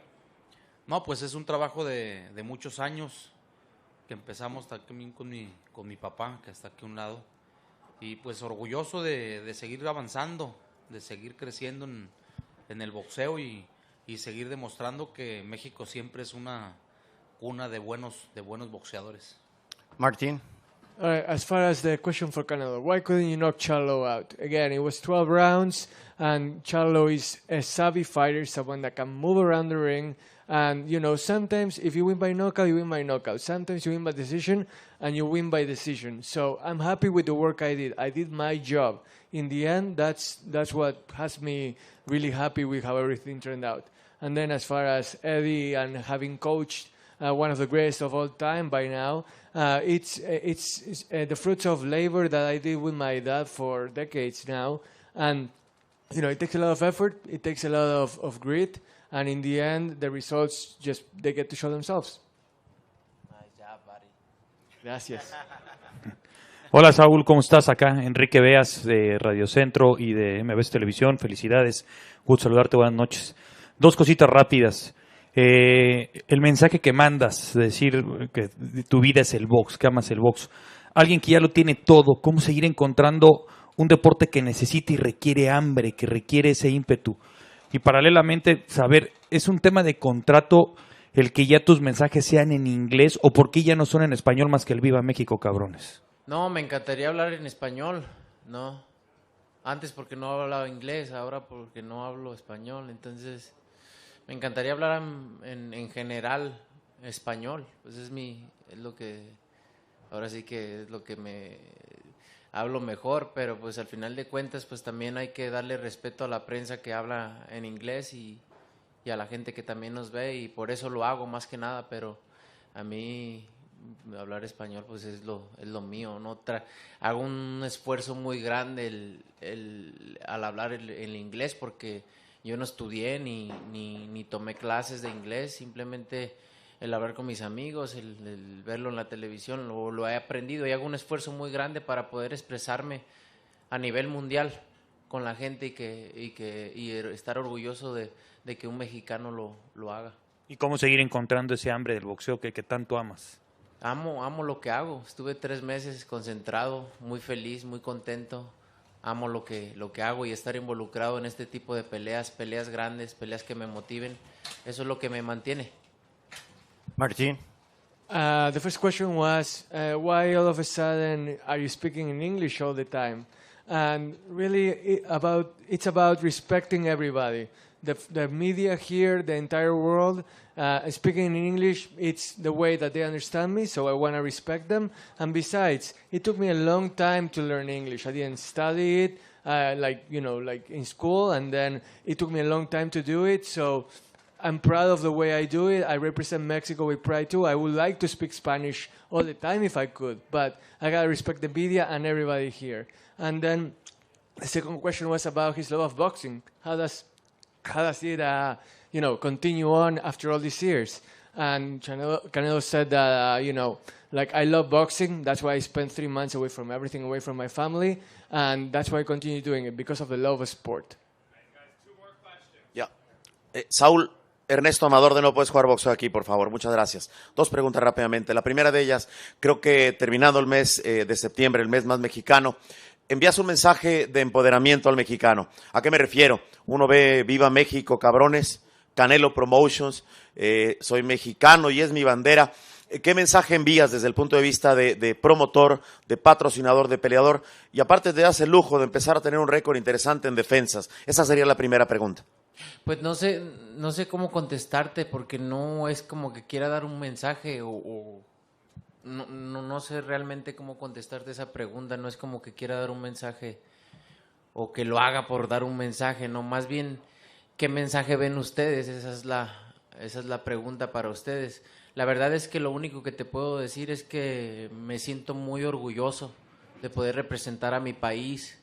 S11: No, pues es un trabajo de muchos años que empezamos también con mi papá, que está aquí a un lado. Y pues orgulloso de seguir avanzando, de seguir creciendo en el boxeo y seguir demostrando que México siempre es una cuna de buenos boxeadores.
S22: Martin?
S19: All right, as far as the question for Canelo, why couldn't you knock Charlo out? Again, it was 12 rounds, and Charlo is a savvy fighter, someone that can move around the ring. And, you know, sometimes if you win by knockout, you win by knockout. Sometimes you win by decision, and you win by decision. So I'm happy with the work I did. I did my job. In the end, that's what has me really happy with how everything turned out. And then as far as Eddie and having coached one of the greatest of all time by now, it's the fruits of labor that I did with my dad for decades now. And, you know, it takes a lot of effort. It takes a lot of grit. And in the end, the results they get to show themselves.
S18: Nice job, buddy.
S19: Gracias.
S23: Hola Saúl, ¿cómo estás? Acá Enrique Beas de Radio Centro y de MBS Televisión. Felicidades, gusto saludarte, buenas noches. Dos cositas rápidas. El mensaje que mandas, de decir que tu vida es el box, que amas el box. Alguien que ya lo tiene todo, ¿cómo seguir encontrando un deporte que necesita y requiere hambre, que requiere ese ímpetu? Y paralelamente, saber, ¿es un tema de contrato el que ya tus mensajes sean en inglés o por qué ya no son en español más que el Viva México, cabrones?
S18: No, me encantaría hablar en español, ¿no? Antes porque no hablaba inglés, ahora porque no hablo español. Entonces, me encantaría hablar en general español. Pues es lo que, ahora sí que es lo que me hablo mejor, pero pues al final de cuentas pues también hay que darle respeto a la prensa que habla en inglés y a la gente que también nos ve y por eso lo hago más que nada, pero a mí hablar español pues es lo mío, ¿no? Hago un esfuerzo muy grande al hablar el inglés porque yo no estudié ni tomé clases de inglés, simplemente el hablar con mis amigos, el verlo en la televisión, lo he aprendido y hago un esfuerzo muy grande para poder expresarme a nivel mundial con la gente y estar orgulloso de que un mexicano lo haga.
S23: ¿Y cómo seguir encontrando ese hambre del boxeo que tanto amas?
S18: Amo lo que hago. Estuve 3 meses concentrado, muy feliz, muy contento. Amo lo que hago y estar involucrado en este tipo de peleas grandes, peleas que me motiven. Eso es lo que me mantiene.
S22: Martin?
S19: The first question was, why all of a sudden are you speaking in English all the time? and really it's about respecting everybody. The media here, the entire world, speaking in English, it's the way that they understand me, so I want to respect them. And besides, it took me a long time to learn English. I didn't study it, like in school, and then it took me a long time to do it, so I'm proud of the way I do it. I represent Mexico with pride too. I would like to speak Spanish all the time if I could, but I gotta respect the media and everybody here. And then the second question was about his love of boxing. How does it, continue on after all these years? And Canelo said that, like, I love boxing. That's why I spent 3 months away from everything, away from my family, and that's why I continue doing it, because of the love of sport.
S9: Ya. Saúl, Ernesto Amador de No Puedes Jugar Boxeo aquí, por favor. Muchas gracias. 2 preguntas rápidamente. La primera de ellas, creo que terminando el mes de septiembre, el mes más mexicano, envías un mensaje de empoderamiento al mexicano. ¿A qué me refiero? Uno ve Viva México, cabrones, Canelo Promotions, soy mexicano y es mi bandera. ¿Qué mensaje envías desde el punto de vista de promotor, de patrocinador, de peleador? Y aparte te das el lujo de empezar a tener un récord interesante en defensas. Esa sería la primera pregunta.
S18: Pues no sé cómo contestarte, porque no es como que quiera dar un mensaje o no sé realmente cómo contestarte esa pregunta. No es como que quiera dar un mensaje o que lo haga por dar un mensaje, no, más bien ¿qué mensaje ven ustedes? Esa es la pregunta para ustedes. La verdad es que lo único que te puedo decir es que me siento muy orgulloso de poder representar a mi país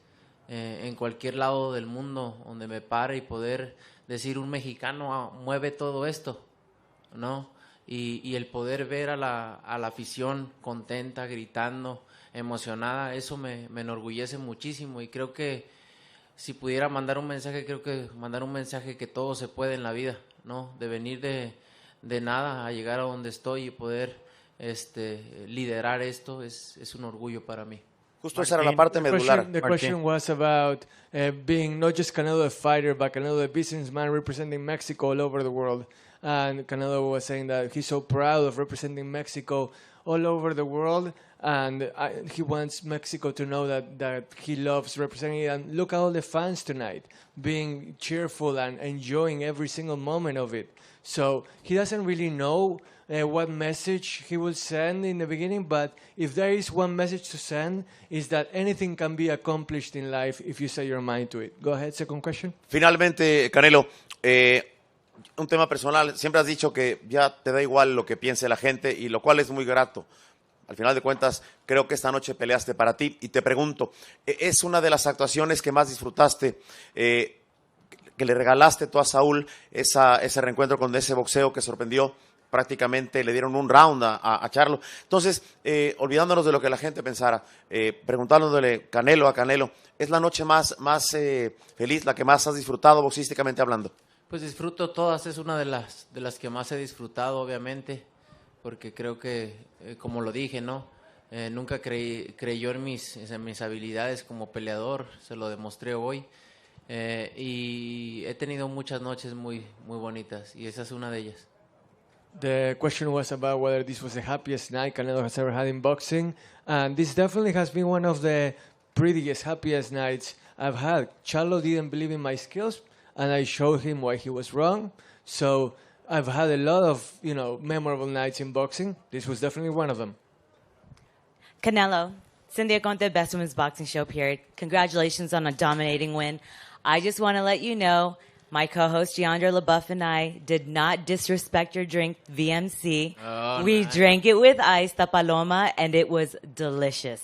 S18: en cualquier lado del mundo donde me pare y poder decir un mexicano mueve todo esto, ¿no? Y el poder ver a la afición contenta, gritando, emocionada, eso me enorgullece muchísimo, y creo que si pudiera mandar un mensaje, creo que mandar un mensaje que todo se puede en la vida, ¿no? De venir de nada a llegar a donde estoy y poder liderar esto es un orgullo para mí.
S9: Justo esa era la parte medular.
S19: The question was about being not just Canelo the fighter, but Canelo the businessman representing Mexico all over the world. And Canelo was saying that he's so proud of representing Mexico all over the world, and he wants Mexico to know that he loves representing it. And look at all the fans tonight, being cheerful and enjoying every single moment of it. So he doesn't really know what message he will send in the beginning, but if there is one message to send, is that anything can be accomplished in life if you set your mind to it. Go ahead, second question.
S9: Finalmente, Canelo, un tema personal. Siempre has dicho que ya te da igual lo que piense la gente, y lo cual es muy grato. Al final de cuentas, creo que esta noche peleaste para ti, y te pregunto, ¿es una de las actuaciones que más disfrutaste, que le regalaste tú a Saúl, ese reencuentro con ese boxeo que sorprendió? Prácticamente le dieron un round a Charlo. Entonces, olvidándonos de lo que la gente pensara, preguntándole Canelo a Canelo, ¿es la noche más feliz, la que más has disfrutado boxísticamente hablando?
S18: Pues disfruto todas, es una de las que más he disfrutado, obviamente, porque creo que, como lo dije, ¿no? Nunca creyó en mis habilidades como peleador, se lo demostré hoy, y he tenido muchas noches muy, muy bonitas, y esa es una de ellas.
S19: The question was about whether this was the happiest night Canelo has ever had in boxing, and this definitely has been one of the prettiest, happiest nights I've had. Charlo didn't believe in my skills, and I showed him why he was wrong. So I've had a lot of, memorable nights in boxing. This was definitely one of them.
S12: Canelo, Cynthia Conte, Best Women's Boxing Show, period. Congratulations on a dominating win. I just want to let you know, my co-host Giandra LaBeouf and I did not disrespect your drink, VMC.
S18: Oh,
S12: we
S18: nice.
S12: drank it with ice, the Paloma, and it was delicious.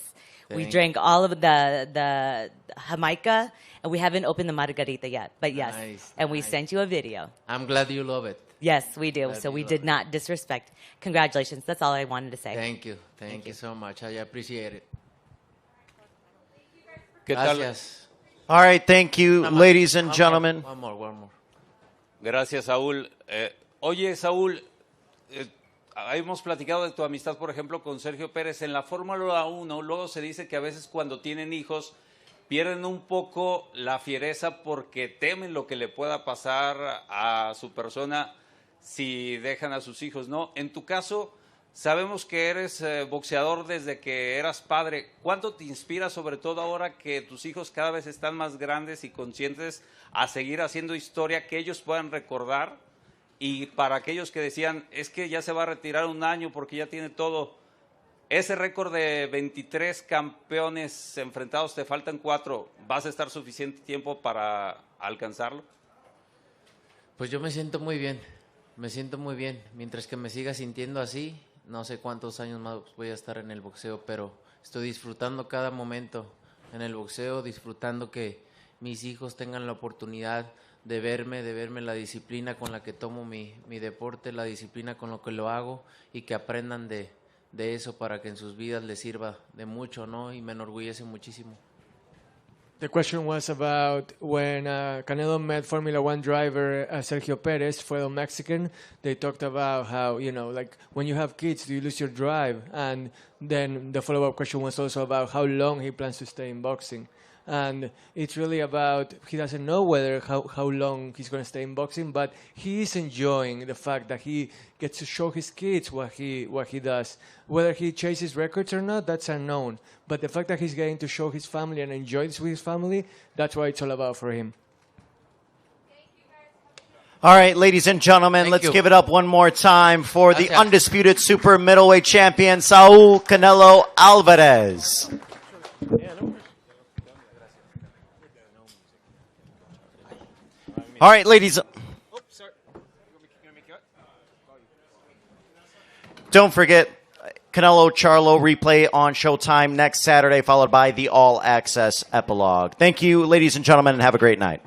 S12: We drank all of the Jamaica, and we haven't opened the Margarita yet. But yes,
S18: Nice,
S12: and we sent you a video.
S18: I'm glad you love it.
S12: Yes, we do.
S18: Glad
S12: So
S18: you
S12: we
S18: love
S12: did
S18: it.
S12: not disrespect. Congratulations. That's all I wanted to say.
S18: Thank you. Thank you so much. I appreciate it.
S13: ¿Qué tal?
S18: Gracias.
S13: All right, thank you,
S18: One more,
S13: ladies and
S18: one
S13: gentlemen.
S18: more, one more.
S13: Gracias, Saúl. Oye, Saúl, hemos platicado de tu amistad, por ejemplo, con Sergio Pérez. En la Fórmula 1, luego se dice que a veces cuando tienen hijos pierden un poco la fiereza porque temen lo que le pueda pasar a su persona si dejan a sus hijos, ¿no? En tu caso, Sabemos que eres boxeador desde que eras padre. ¿Cuánto te inspira, sobre todo ahora que tus hijos cada vez están más grandes y conscientes, a seguir haciendo historia que ellos puedan recordar? Y para aquellos que decían, es que ya se va a retirar un año porque ya tiene todo, ese récord de 23 campeones enfrentados, te faltan 4, ¿vas a estar suficiente tiempo para alcanzarlo?
S18: Pues yo me siento muy bien, mientras que me siga sintiendo así, no sé cuántos años más voy a estar en el boxeo, pero estoy disfrutando cada momento en el boxeo, disfrutando que mis hijos tengan la oportunidad de verme la disciplina con la que tomo mi deporte, la disciplina con lo que lo hago, y que aprendan de eso para que en sus vidas les sirva de mucho, ¿no? Y me enorgullece muchísimo.
S19: The question was about when Canelo met Formula One driver Sergio Perez, fellow Mexican. They talked about how, like when you have kids, do you lose your drive? And then the follow-up question was also about how long he plans to stay in boxing. And it's really about, he doesn't know how long he's going to stay in boxing, but he is enjoying the fact that he gets to show his kids what he does. Whether he chases records or not, that's unknown. But the fact that he's getting to show his family and enjoy this with his family, that's what it's all about for him.
S22: All right, ladies and gentlemen, let's give it up one more time for the undisputed super middleweight champion, Saul Canelo Alvarez. All right, ladies. Don't forget, Canelo Charlo replay on Showtime next Saturday, followed by the All Access epilogue. Thank you, ladies and gentlemen, and have a great night.